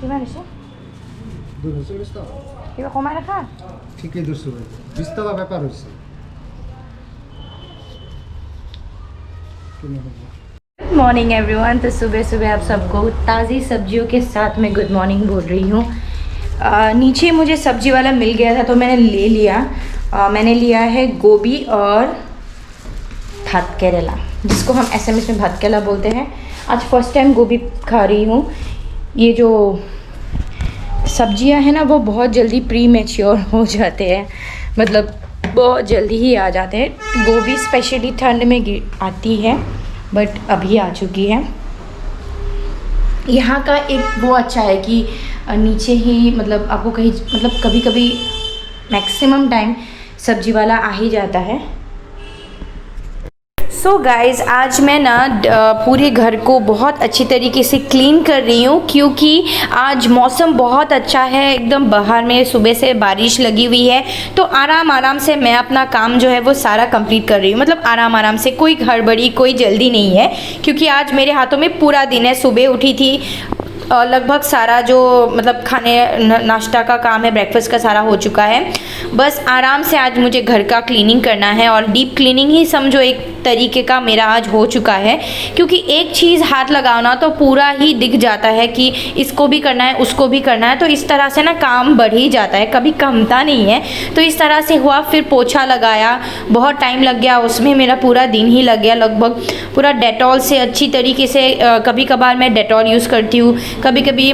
Gimana sih? Dulu sulit tau. Iba kumain ka? ঠিকই ধরছো ভাই, বিস্তলা ব্যাপার হয়েছে। Good morning everyone. तो सुबह सुबह आप सबको ताज़ी सब्जियों के साथ मैं गुड मॉर्निंग बोल रही हूँ। नीचे मुझे सब्जी वाला मिल गया था तो मैंने ले लिया। मैंने लिया है गोभी और भात केरला, जिसको हम एसएमएस में भात केरला बोलते हैं। आज फर्स्ट टाइम गोभी खा रही हूँ। ये जो सब्जियां हैं ना वो बहुत जल्दी प्री मैच्योर हो जाते हैं, मतलब बहुत जल्दी ही आ जाते हैं। गोभी स्पेशली ठंड में आती है बट अभी आ चुकी है। यहाँ का एक वो अच्छा है कि नीचे ही मतलब आपको कहीं मतलब कभी कभी मैक्सिमम टाइम सब्जी वाला आ ही जाता है। सो गाइज़, आज मैं ना पूरे घर को बहुत अच्छी तरीके से क्लीन कर रही हूँ क्योंकि आज मौसम बहुत अच्छा है। एकदम बाहर में सुबह से बारिश लगी हुई है तो आराम आराम से मैं अपना काम जो है वो सारा कंप्लीट कर रही हूँ। मतलब आराम आराम से, कोई हड़बड़ी कोई जल्दी नहीं है क्योंकि आज मेरे हाथों में पूरा दिन है। सुबह उठी थी, लगभग सारा जो मतलब खाने नाश्ता का काम है, ब्रेकफास्ट का सारा हो चुका है। बस आराम से आज मुझे घर का क्लीनिंग करना है और डीप क्लीनिंग ही समझो एक तरीके का मेरा आज हो चुका है क्योंकि एक चीज़ हाथ लगाओ ना तो पूरा ही दिख जाता है कि इसको भी करना है उसको भी करना है। तो इस तरह से ना काम बढ़ ही जाता है, कभी कमता नहीं है। तो इस तरह से हुआ। फिर पोछा लगाया, बहुत टाइम लग गया उसमें, मेरा पूरा दिन ही लग गया लगभग। पूरा डेटॉल से अच्छी तरीके से, कभी कभार मैं डेटॉल यूज़ करती हूँ, कभी कभी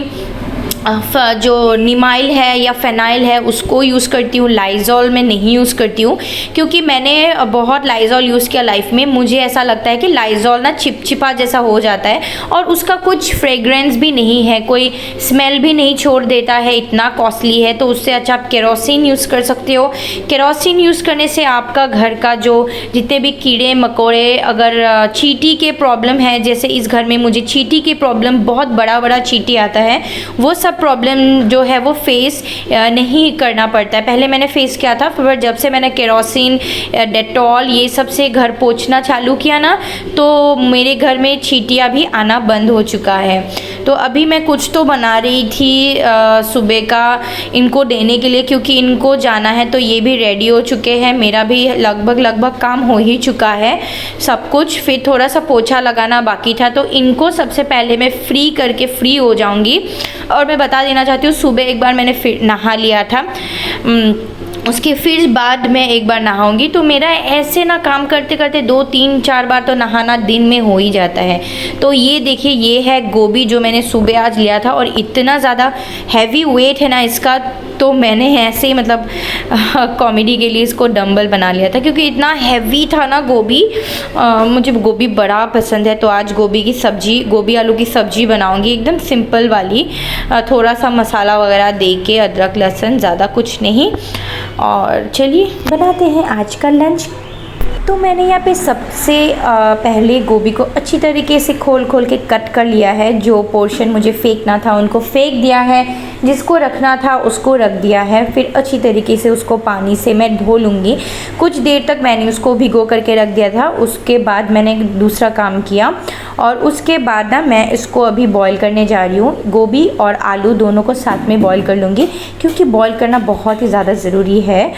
जो निमाइल है या फेनाइल है उसको यूज़ करती हूँ। लाइज़ॉल में नहीं यूज़ करती हूँ क्योंकि मैंने बहुत लाइज़ॉल यूज़ किया लाइफ में। मुझे ऐसा लगता है कि लाइज़ॉल ना चिपचिपा जैसा हो जाता है और उसका कुछ फ्रेग्रेंस भी नहीं है, कोई स्मेल भी नहीं छोड़ देता है, इतना कॉस्टली है। तो उससे अच्छा आप केरोसिन यूज़ कर सकते हो। केरोसिन यूज़ करने से आपका घर का जो जितने भी कीड़े मकोड़े, अगर चींटी के प्रॉब्लम है, जैसे इस घर में मुझे चींटी की प्रॉब्लम, बहुत बड़ा बड़ा चींटी आता है, वो सब प्रॉब्लम जो है वो फेस नहीं करना पड़ता है। पहले मैंने फेस किया था, फिर जब से मैंने केरोसिन, डेटॉल ये सब से घर पोंछना चालू किया ना तो मेरे घर में चींटियाँ भी आना बंद हो चुका है। तो अभी मैं कुछ तो बना रही थी सुबह का इनको देने के लिए क्योंकि इनको जाना है। तो ये भी रेडी हो चुके हैं, मेरा भी लगभग काम हो ही चुका है सब कुछ। फिर थोड़ा सा पोछा लगाना बाकी था तो इनको सबसे पहले मैं फ्री करके फ्री हो जाऊंगी। और मैं बता देना चाहती हूँ, सुबह एक बार मैंने फिर नहा लिया था, उसके फिर बाद में एक बार नहाऊंगी। तो मेरा ऐसे ना काम करते करते 2-3-4 बार तो नहाना दिन में हो ही जाता है। तो ये देखिए, ये है गोभी जो मैंने सुबह आज लिया था और इतना ज़्यादा हैवी वेट है ना इसका, तो मैंने ऐसे ही मतलब कॉमेडी के लिए इसको डंबल बना लिया था क्योंकि इतना हैवी था ना गोभी। मुझे गोभी बड़ा पसंद है। तो आज गोभी की सब्ज़ी, गोभी आलू की सब्ज़ी बनाऊंगी एकदम सिंपल वाली, थोड़ा सा मसाला वगैरह दे के, अदरक लहसुन, ज़्यादा कुछ नहीं। और चलिए बनाते हैं आज का लंच। तो मैंने यहाँ पे सबसे पहले गोभी को अच्छी तरीके से खोल के कट कर लिया है। जो पोर्शन मुझे फेंकना था उनको फेंक दिया है, जिसको रखना था उसको रख दिया है। फिर अच्छी तरीके से उसको पानी से मैं धो लूँगी। कुछ देर तक मैंने उसको भिगो करके रख दिया था। उसके बाद मैंने दूसरा काम किया और उसके बाद ना मैं इसको अभी बॉईल करने जा रही हूँ। गोभी और आलू दोनों को साथ में बॉईल कर लूँगी क्योंकि बॉईल करना बहुत ही ज़्यादा ज़रूरी है।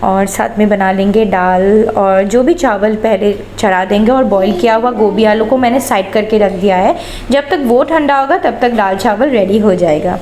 और साथ में बना लेंगे दाल और जो भी चावल पहले चढ़ा देंगे। और बॉईल किया हुआ गोभी आलू को मैंने साइड करके रख दिया है। जब तक वो ठंडा होगा तब तक दाल चावल रेडी हो जाएगा।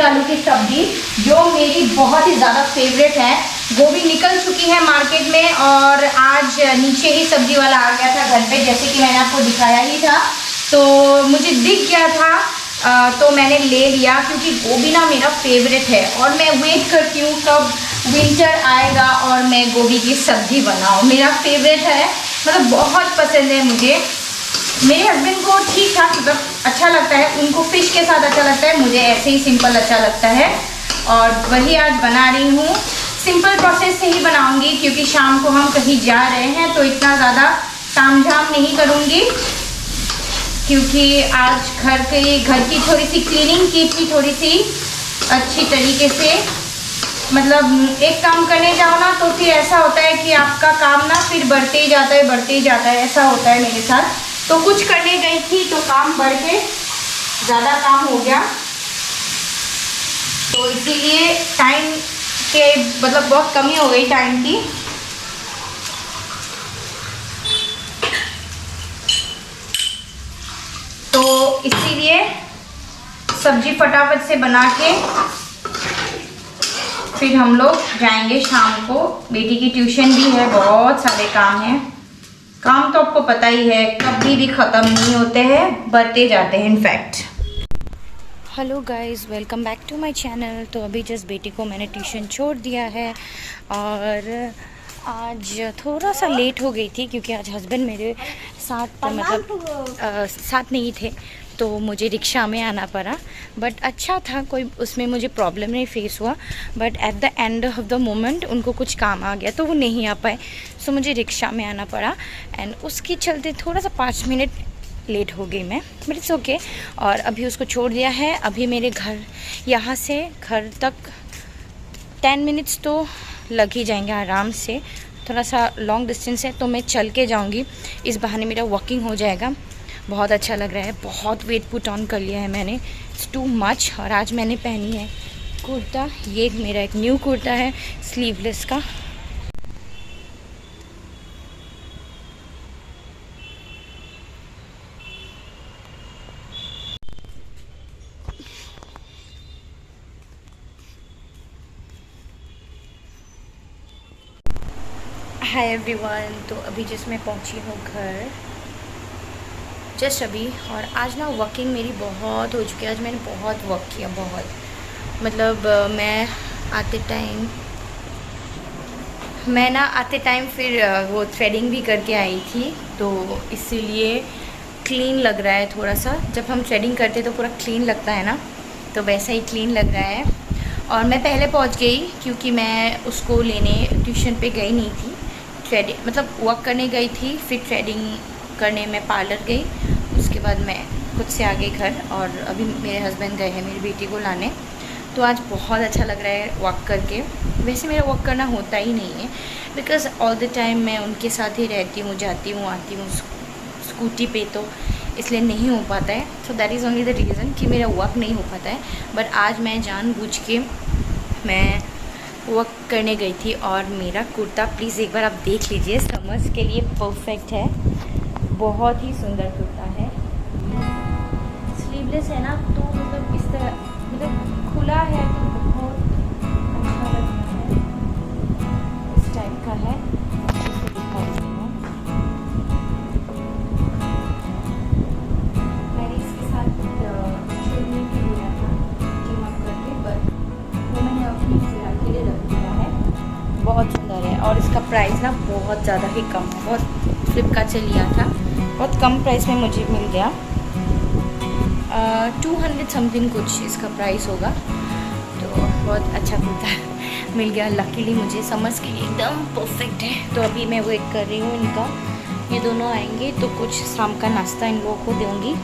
आलू की सब्जी, जो मेरी बहुत ही ज़्यादा फेवरेट है। गोभी निकल चुकी है मार्केट में और आज नीचे ही सब्जी वाला आ गया था घर पे, जैसे कि मैंने आपको दिखाया ही था। तो मुझे दिख गया था तो मैंने ले लिया, क्योंकि गोभी ना मेरा फेवरेट है और मैं वेट करती हूँ कब विंटर आएगा और मैं गोभी की सब्जी बनाऊँ। मेरा फेवरेट है, मतलब बहुत पसंद है मुझे। मेरे हस्बैंड को ठीक ठाक मतलब अच्छा लगता है, उनको फ़िश के साथ अच्छा लगता है, मुझे ऐसे ही सिंपल अच्छा लगता है। और वही आज बना रही हूँ, सिंपल प्रोसेस से ही बनाऊंगी, क्योंकि शाम को हम कहीं जा रहे हैं तो इतना ज़्यादा तामझाम नहीं करूँगी। क्योंकि आज घर की थोड़ी सी क्लीनिंग की थी, थोड़ी सी अच्छी तरीके से। मतलब एक काम करने जाओ ना तो फिर ऐसा होता है कि आपका काम ना फिर बढ़ते ही जाता है, बढ़ते ही जाता है। ऐसा होता है मेरे साथ। तो कुछ करने गई थी तो काम बढ़ के ज़्यादा काम हो गया, तो इसीलिए टाइम के मतलब बहुत कमी हो गई टाइम की। तो इसीलिए सब्जी फटाफट से बना के फिर हम लोग जाएंगे शाम को। बेटी की ट्यूशन भी है, बहुत सारे काम हैं। काम तो आपको पता ही है, कभी भी ख़त्म नहीं होते हैं, बढ़ते जाते हैं in fact. Hello guys, welcome back to my channel. तो अभी जस्ट बेटी को मैंने ट्यूशन छोड़ दिया है और आज थोड़ा सा लेट हो गई थी, क्योंकि आज हस्बैंड मेरे साथ मतलब साथ नहीं थे, तो मुझे रिक्शा में आना पड़ा। बट अच्छा था, कोई उसमें मुझे प्रॉब्लम नहीं फेस हुआ। But at the end of the moment उनको कुछ काम आ गया तो वो नहीं आ पाए, सो मुझे रिक्शा में आना पड़ा। एंड उसके चलते थोड़ा सा 5 मिनट लेट हो गई मैं, बट इट्स ओके। और अभी उसको छोड़ दिया है। अभी मेरे घर, यहाँ से घर तक 10 मिनट्स तो लग ही जाएंगे आराम से। थोड़ा सा लॉन्ग डिस्टेंस है तो मैं चल के जाऊँगी, इस बहाने मेरा वॉकिंग हो जाएगा। बहुत अच्छा लग रहा है, बहुत वेट पुट ऑन कर लिया है मैंने, इट्स टू मच। और आज मैंने पहनी है कुर्ता, ये मेरा एक न्यू कुर्ता है स्लीवलेस का। हाय एवरीवन, तो अभी जस्ट मैं पहुंची हूँ घर, जस्ट अभी। और आज ना वॉकिंग मेरी बहुत हो चुकी है, आज मैंने बहुत वॉक किया, बहुत। मतलब मैं आते टाइम फिर वो थ्रेडिंग भी करके आई थी, तो इसीलिए क्लीन लग रहा है थोड़ा सा। जब हम थ्रेडिंग करते तो पूरा क्लीन लगता है ना, तो वैसा ही क्लीन लग रहा है। और मैं पहले पहुंच गई, क्योंकि मैं उसको लेने ट्यूशन पे गई नहीं थी, थ्रेडिंग मतलब वॉक करने गई थी, फिर थ्रेडिंग करने मैं पार्लर गई, उसके बाद मैं खुद से आ गई घर। और अभी मेरे हस्बैंड गए हैं मेरी बेटी को लाने। तो आज बहुत अच्छा लग रहा है वॉक करके। वैसे मेरा वॉक करना होता ही नहीं है, बिकॉज़ ऑल द टाइम मैं उनके साथ ही रहती हूँ, जाती हूँ, आती हूँ स्कूटी पे, तो इसलिए नहीं हो पाता है। So that is only the reason कि मेरा वॉक नहीं हो पाता है। बट आज मैं जानबूझ के मैं वॉक करने गई थी। और मेरा कुर्ता प्लीज़ एक बार आप देख लीजिए, समर्स के लिए परफेक्ट है, बहुत ही सुंदर कुर्ता है। स्लीवलेस है ना, तो मतलब इस तरह मतलब खुला है तो बहुत अच्छा लगता है, इस टाइप का है। इसको दिखा देती हूँ, मैंने इसके साथ चुन्नी भी लिया था जिम अप करके, बट वो मैंने अपनी फिलहाल के लिए रख दिया है। बहुत सुंदर है और इसका प्राइस ना बहुत ज़्यादा ही कम है, बहुत फ्लिपकार्ट से लिया था, बहुत कम प्राइस में मुझे मिल गया। 200 समथिंग कुछ इसका प्राइस होगा, तो बहुत अच्छा कुर्ता मिल गया लकीली मुझे। समर्स के लिए एकदम परफेक्ट है। तो अभी मैं वेट कर रही हूँ इनका, ये दोनों आएंगे तो कुछ शाम का नाश्ता इन लोगों को दूँगी।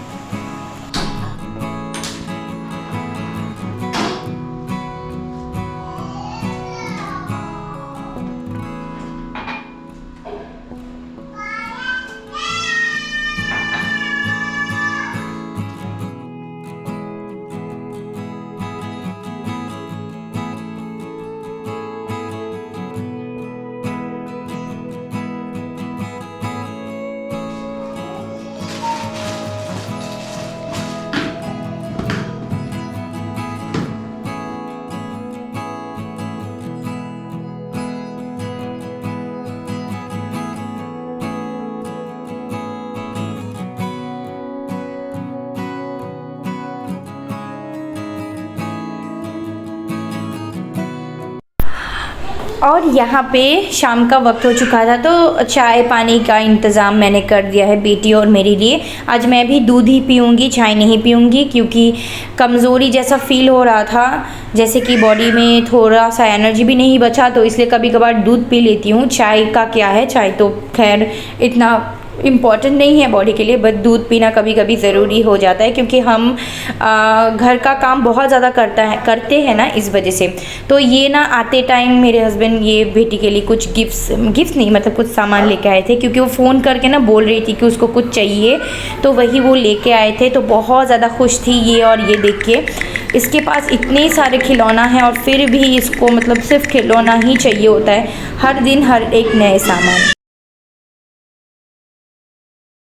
और यहाँ पे शाम का वक्त हो चुका था तो चाय पानी का इंतज़ाम मैंने कर दिया है बेटी और मेरे लिए। आज मैं भी दूध ही पीऊँगी, चाय नहीं पीऊँगी, क्योंकि कमज़ोरी जैसा फ़ील हो रहा था, जैसे कि बॉडी में थोड़ा सा एनर्जी भी नहीं बचा, तो इसलिए कभी कभार दूध पी लेती हूँ। चाय का क्या है, चाय तो खैर इतना इम्पॉर्टेंट नहीं है बॉडी के लिए, बट दूध पीना कभी कभी ज़रूरी हो जाता है, क्योंकि हम घर का काम बहुत ज़्यादा करते हैं ना, इस वजह से। तो ये ना आते टाइम मेरे हस्बैंड ये बेटी के लिए कुछ गिफ्ट नहीं मतलब कुछ सामान लेके आए थे, क्योंकि वो फ़ोन करके ना बोल रही थी कि उसको कुछ चाहिए, तो वही वो लेके आए थे। तो बहुत ज़्यादा खुश थी ये और ये देख के। इसके पास इतने सारे खिलौना हैं और फिर भी इसको मतलब सिर्फ खिलौना ही चाहिए होता है, हर दिन हर एक नए सामान।